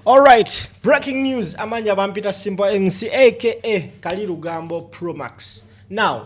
Alright, breaking news. Amanya bampita Simple MC aka Kalirugambo Pro Max. Now,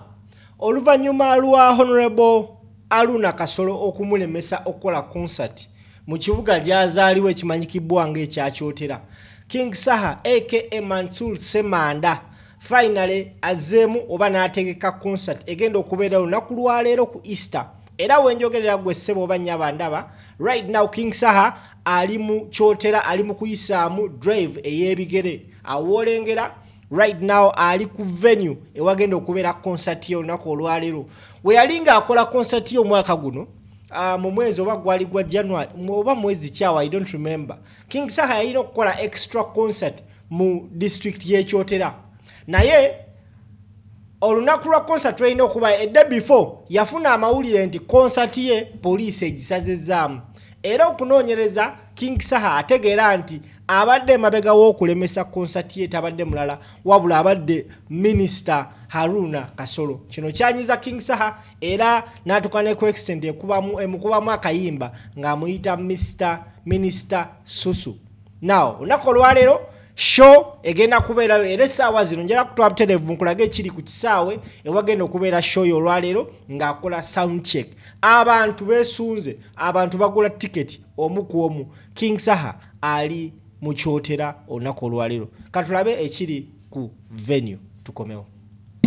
oluvanyuma lwa Honorable Aruna Kasolo okumulemesa okola concert mu kibuga gyazaliwe kimanyikibwa ng'ekyakyotera. King Saha aka Mansour Semanda finally azemu oba n'ategeka concert egenda okubeera lunaku lwa leero ku Easter. Era wenjogerera gwe ssebo banya bandaba right now King Saha ali mu kyotera ali mu kuyisaamu drive ey'ebigere awolengera right now ali ku venue ewagenda okubeera concert yo lunaku olwaleero we yalinga akola concert yo mwaka guno mu mwezi oba gwali gwa January oba mwezi kyawa I don't remember. King Saha yalina okukola extra concert mu district y'ekyotera naye olunaku lwa concert lwalina okuba a day before yafuna amawulire nti concert ye police egisazezaamu era okunoonyereza King Saha ategeera nti abadde mabega w'okulemesa concert ye tabadde mulala wabula abadde Minister Haruna Kasolo. Kino kyanyiza King Saha era n'atukane ku extend ekubamu akayimba ng'amuyita Minister Susu. Now olunaku olwaleero show egenda kubeera era essaawa zino njala kutwala televu nkulage ekiri ku kisaawe ewagenda okubeera show y'olwaleero ng'akola sound check. Abantu beesunze, abantu bagula tiketi omu ku omu. King Saha ali mu kyotera olunaku olwaleero. Katulabe ekiri ku venue tukomewo.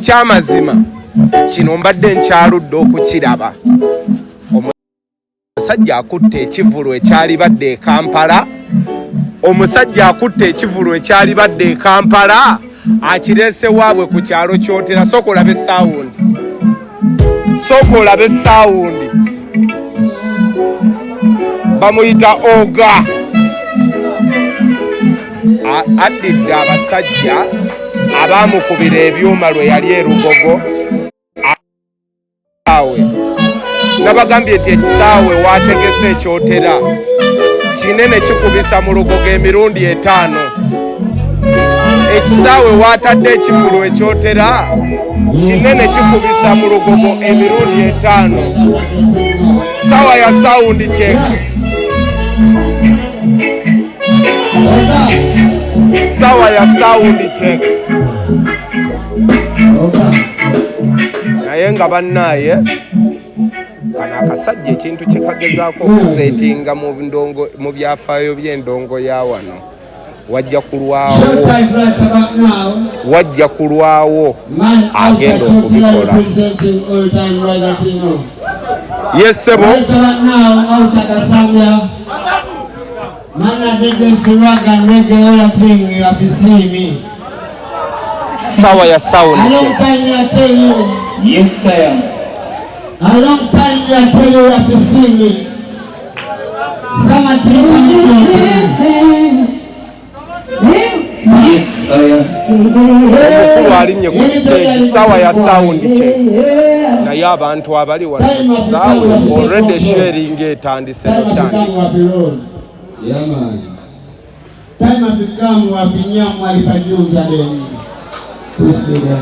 Kyamazima kino mbadde nkyaludde okukiraba. Omusajja akutte ekivulu ekyali badde e Kampala. Omusajja akutte ekivulu ekyali badde e Kampala akirese waabwe ku kyalo kyotera. Soko olabe sound. Soko olabe sound. Bamuyita Oga. Addidde abasajja abamukubira ebyuma lwe yali erugogo awe nabagambye nti ekisaawe waategese ekyotera kinene kikubisa mu lugogo emirundi 5. Ekisaawe waatadde ekivulu ekyotera kinene kikubisa mu lugogo emirundi 5. Sawa ya sound check. Sawa ya sound check. Naye nga bannaye kana akasajja ekintu kyekagezaako okusetinga mu byafaayo by'endongo ya wano wajja kulwawo agenda okubikola. Yesebo sawa ya sound check. Yes, sir. A long time I tell you have to see me. Yes, sir. Omukulu alinye ku stage sawa ya sound check. Naye abantu abali wano sawa already sharing etandise n'otandika. Yeah, man. Time has come wafinya mwalipajunja deni. President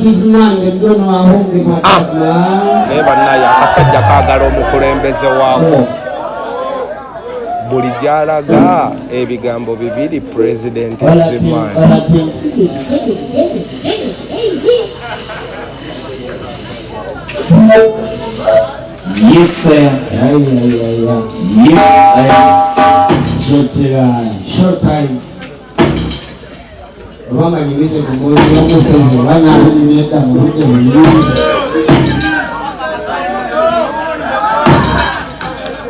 is man, they don't know how home they are. Never naye akasajja kaagala omukulembeze waako. Buli gy'alaga ebigambo bibiri president is man. Yes, sir. Yes, short time. Roma nyingise kumuri yomuseze bana nimeda murude muyuni.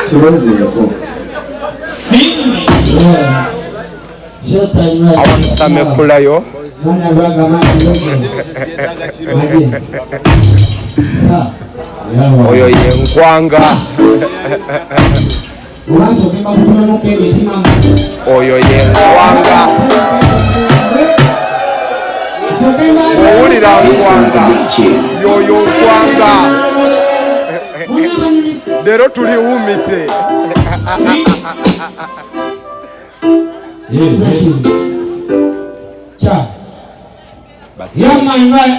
Turozeko. Sing. Short time. Awasame kulayo. Mwana raga mani yoge. Sa. Oyo yenkwanga. Oyo yenkwanga. Owulira nkwanga. Yoyo nkwanga. Leero tuli wumite. Yeah, man, right.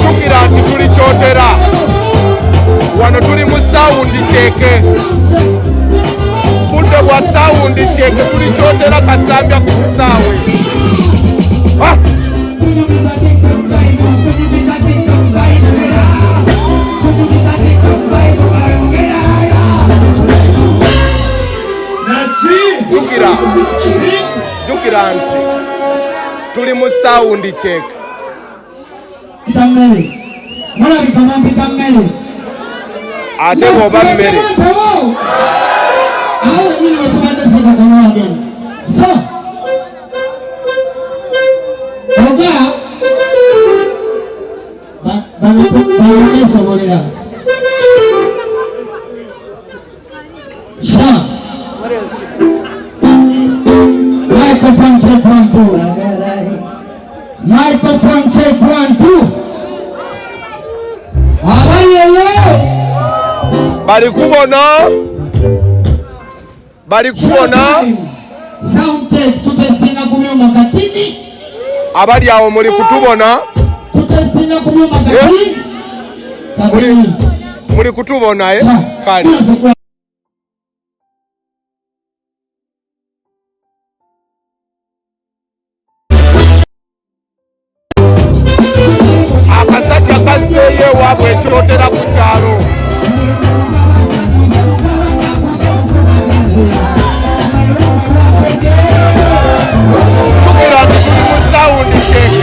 tukira nti tulikyotera wano tuli mu sawundi kyeke budde bwa sawundi kyeke tulikyotera kasambya ku kisaawe jukira nti tuli mu sawundi kyeke ate bw'oba mmere Microphone check 1 2. bali kubona sound check tutestinga kumyoma katini abali awo muli kutubona tutestinga kumyoma katini muli kutubona kale akasajja kazeeye waabwe ekyotera ku kyalo tukira nti tuli mu sawundi kyeke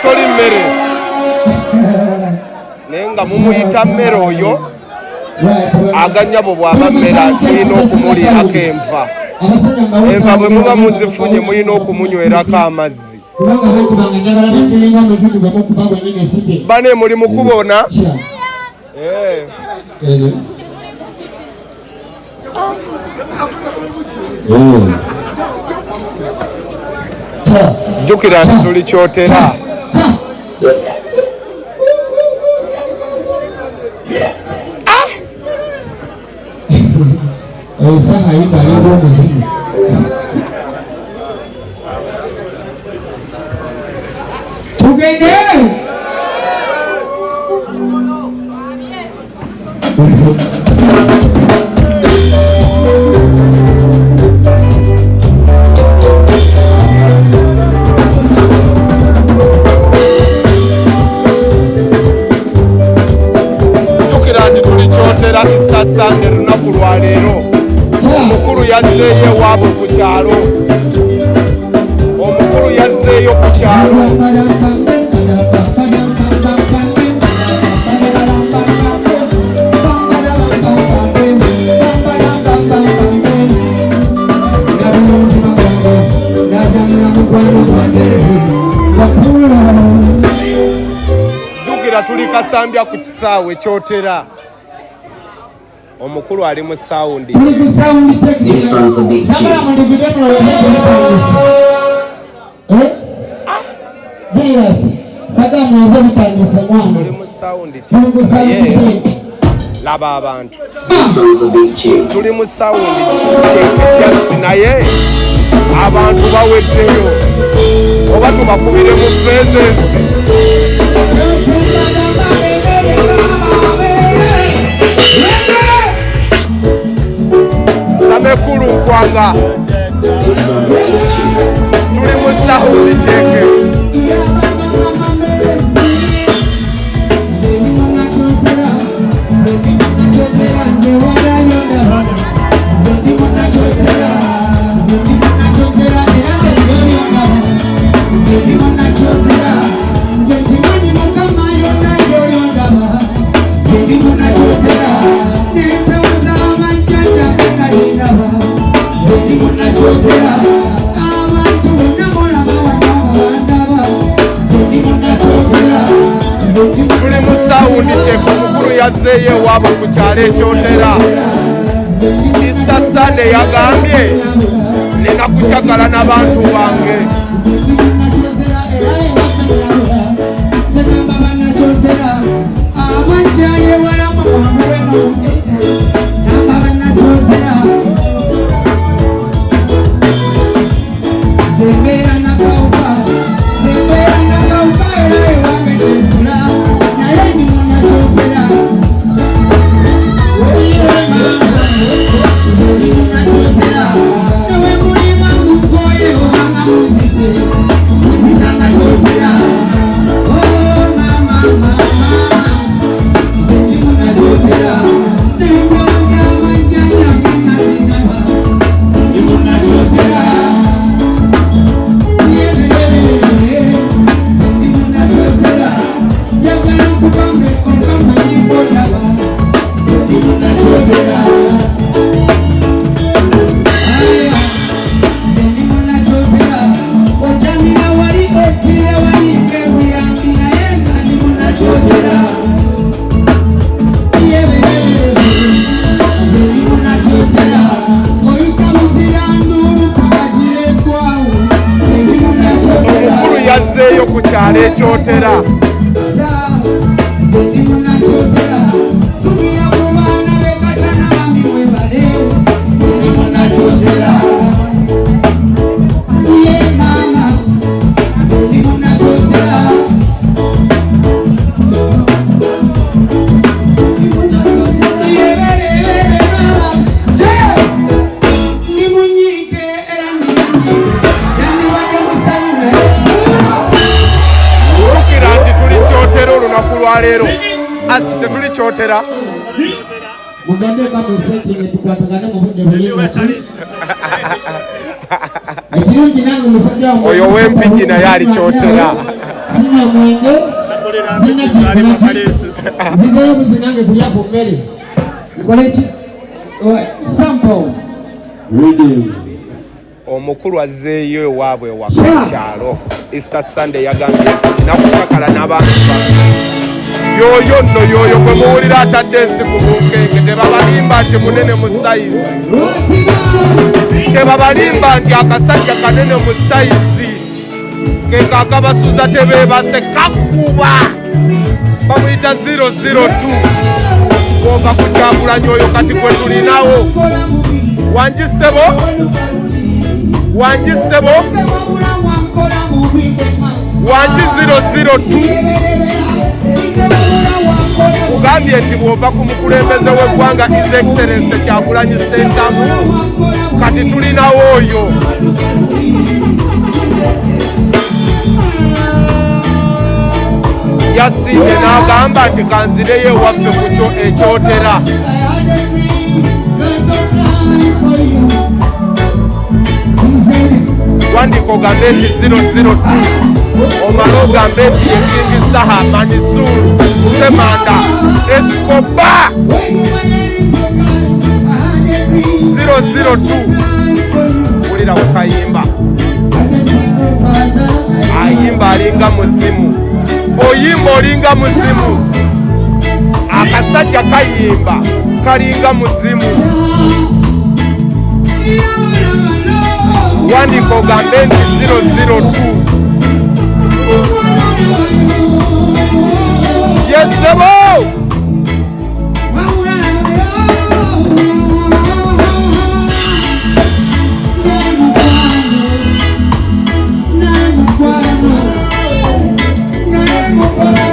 toli mmere naye nga mumuyita mmere oyo aganyabo bw'aba mmere tulina okumuliirako enva enva bwe muba muzifunye mulina okumunywerako amazzi bane muli mu kubona jjukira nti tulikyotera esaha yibalinga omuzimu tugende jjukira nti tulikyotera Easter Sunday lunaku lwa leero omukulu yazzeeyo ewaabwe ku kyalo omukulu yazzeeyo ku kyalo jjukira tuli kasambya ku kisaawe kyotera omukulu ali mu sawundi This one's a big chick. tuli mu sawundi laba abantu This one's a big chick. tuli mu sawundi just naye abantu baweddeyo oba tubakubire mu presence samekulu nkwanga tuli mu sawundi kyeke Zedi tuli mu sawundi kyeka omukulu yazzeeyo ewaabwe ku kyalo ekyotera. Easter Sunday yagambye nina kukyagala n'abantu bange. Yazzeeyo ku kyalo ekyotera. Leero asi tetuli kyotera mugende kamwe setting tukwatagane mu budde bulinga ekirungi nange musajja oyo w'empigi naye ali kyotera sina mwenge sina kikola zizayo muzinange kulya ku mmere nkole ki sample reading. Omukulu azzeeyo ewaabwe ewaka kyalo. Easter Sunday yagambye nti nakukakala n'abantu yoyo nno yoyo gwe muwulira atadde ensi ku bunkenke. Tebabalimba nti munene mu sayizi, tebabalimba nti akasajja kanene mu sayizi keka akabasuza tebeebase kakuba bamuyita 002 bwova ku Kyagulanyi oyo kati gwe tulinawo. Wanjisebo Wanji 002 ugambye nti bw'ova ku mukulembeze w'eggwanga His Excellency Kyagulanyi Ssentamu kati tulinawo oyo. Yasinye n'agamba nti kanzireyo ewaffe ku kyo ekyotera. Wandika ogambe nti 002 omala ogambe nti King Saha Manisuru Semanda Escoba 002 ulira ukayimba ayimba alinga musimu oyimba olinga musimu akasajja kayimba kalinga musimu. Wandika ogambe nti 002 yesebo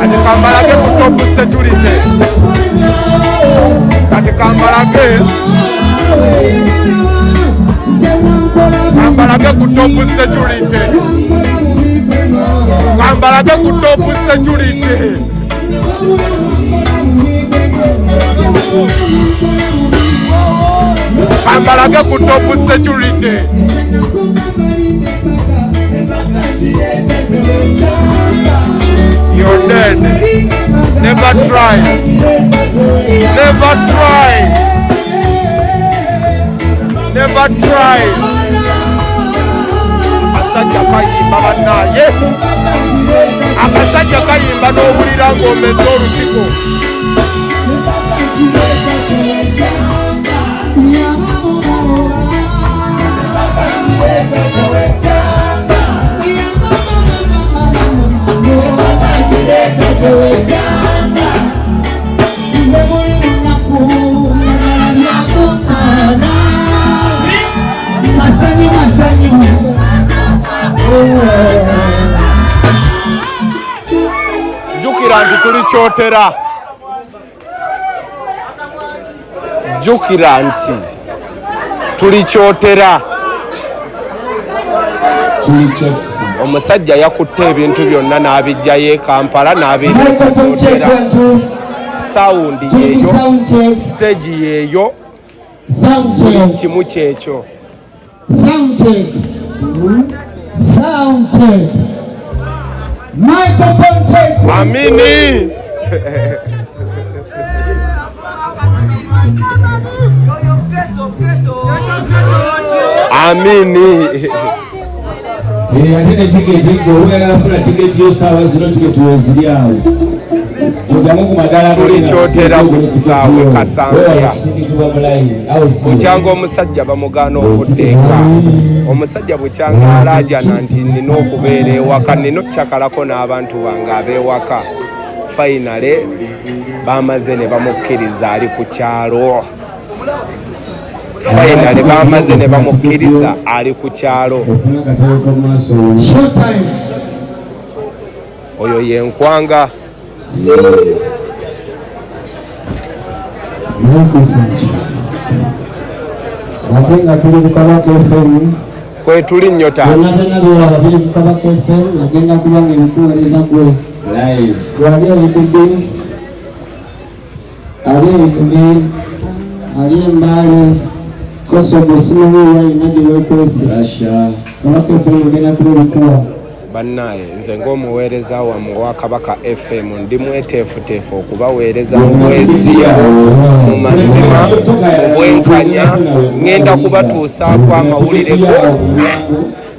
ati kambalage ku top security ati kambalage ku top security kambalage ku top security kambalage ku top security. You're dead. Never try. Never try. Never try. bannaye akasajja kayimba n'owulira ng'omeze olutiko jjukira nti tuli kyotera jjukira nti tuli kyotera omusajja yakutte ebintu byonna n'abijjayo e Kampala n'abireetera sawundi yeeyo stage yeeyo kimu kyekyo amini amini ate ne tiketi ng'oyagala funa tiketi y'essaawa zino tiketi weziri awo odamu ku madala tulikyotera ku kisaawe Kasambya bukyanga omusajja bamugaana okuddeeka omusajja bukyanga alaajana nti nina okubeera ewaka nina okukyakalako n'abantu bange ab'ewaka fayinale bamaze ne bamukkiriza ali ku kyalo fayinale bamaze ne bamukkiriza ali ku kyalo oyo yenkwanga ate nga tuli ku Kabaka FM kwe tuli nnyo taata byonna byolaba biri ku Kabaka FM agenda kuba nga ebikuweereza gwe live wali eyigudde ali embaale kosogo simuwiwa yina gye weekwesi Kabaka FM agenda kuba ebikuwa bannaye nze ng'omuweereza wammwe wa Kabaka FM ndi mweteefuteefu okubaweereza mwesiibo mu mazima obwenkanya ngenda kubatuusaako amawulire go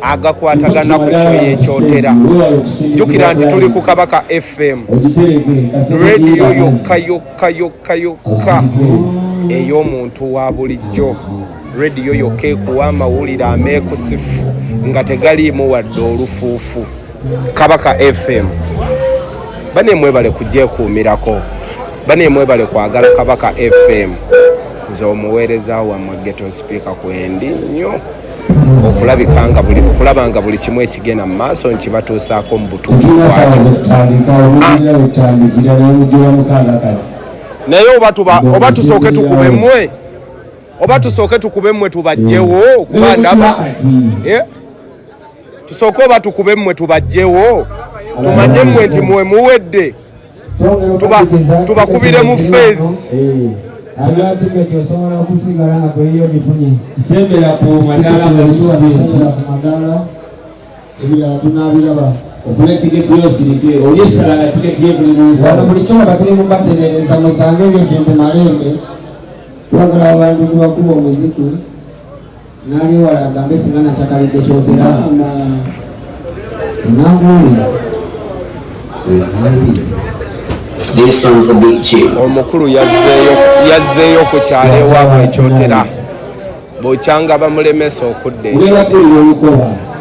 agakwatagana ku show y'ekyotera jjukira nti tuli ku Kabaka FM rediyo yokka ey'omuntu wa bulijjo rediyo yokka ekuwa amawulire ameekusifu nga tegaliimu wadde olufuufu Kabaka FM bane mwebale kugyekuumirako bane mwebale kwagala Kabaka FM nze omuweereza wammwe Ghetto Speaker kwendi nnyo okulaba nga buli kimu ekigenda mu maaso nkibatuusaako mu butuufu naye oba tusooke tukubemmwe oba tusooke tukubemmwe tubajjewo kuba ndaba tusooke oba tukubemmwe tubajjewo tumanye mmwe nti mwe muwedde tubakubire mu feesi sembera ku madala ofune tiketi yosirike olyesalanga tiketi yebuli munsalo buli kyona batuli mubaterereza musange ebyekintu malembe twagala abantu tubakuba omuziki naliwala agambe singa nakyakalidde kyotera nanguwulira This one's a big chill. omukulu yazzeeyo ku kyalo ewaabwe ekyotera bw'okyanga bamulemesa okudda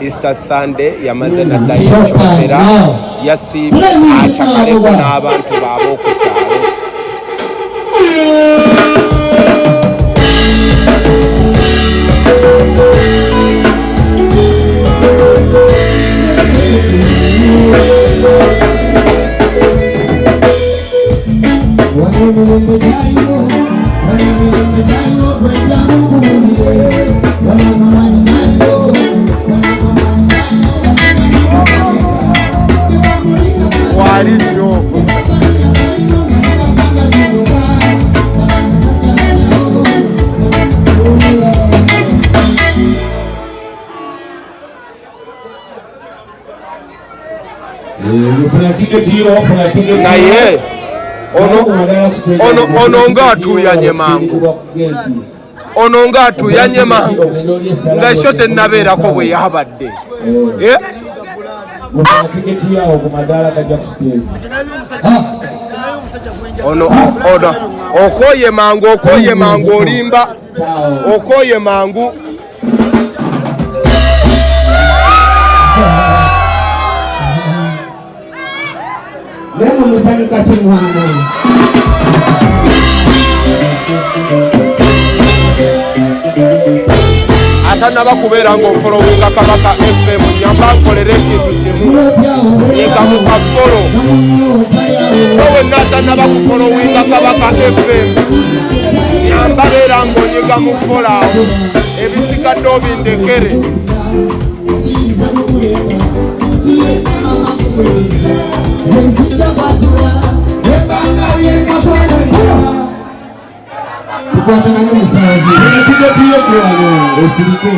Easter Sunday yamaze naddayo ekyotera yasiibye akyakaleko n'abantu baabwe ku kyalo naye ono ng'atuyanye mangu ono ng'atuyanye mangu nga ekyo tennabeerako bwe yabadde ufuna tiketi yawo ku madaala gajja ku stage. Ono okoye mangu olimba okoye mangu Lema musani kati mwana atana bakubeera ng'ofolowinga Kabaka FM nyamba nkolera ekintu kimu yega mu kafolo owe natana bakufolowinga Kabaka FM nyamba beera ng'onyiga mu fola awo ebisigadde obindekere kukwatana n'omusazi tiketi yo kwano osirike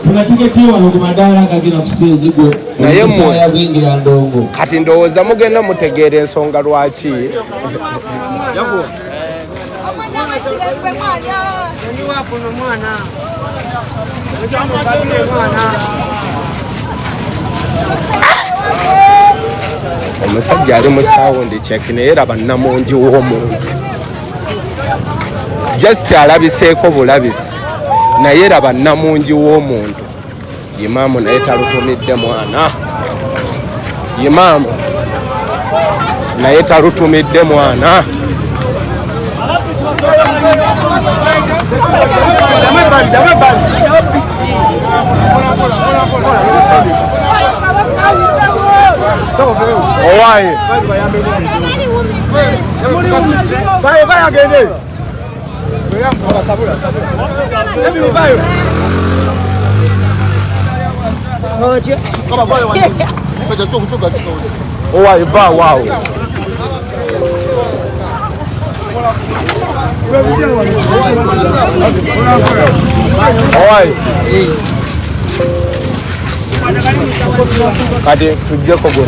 tuna tiketi yo wano ku madaala gagenda ku stage gwe naye gwingira ndongo kati ndowooza mugenda mutegeera ensonga lwaki omusajja ali mu sound check naye raba namungi w'omuntu just alabiseeko bulabisi naye raba namungi w'omuntu imaamu naye talutumidde mwana imaamu naye talutumidde mwana owaye owaye ba waawo owaye kati tujjeko gwe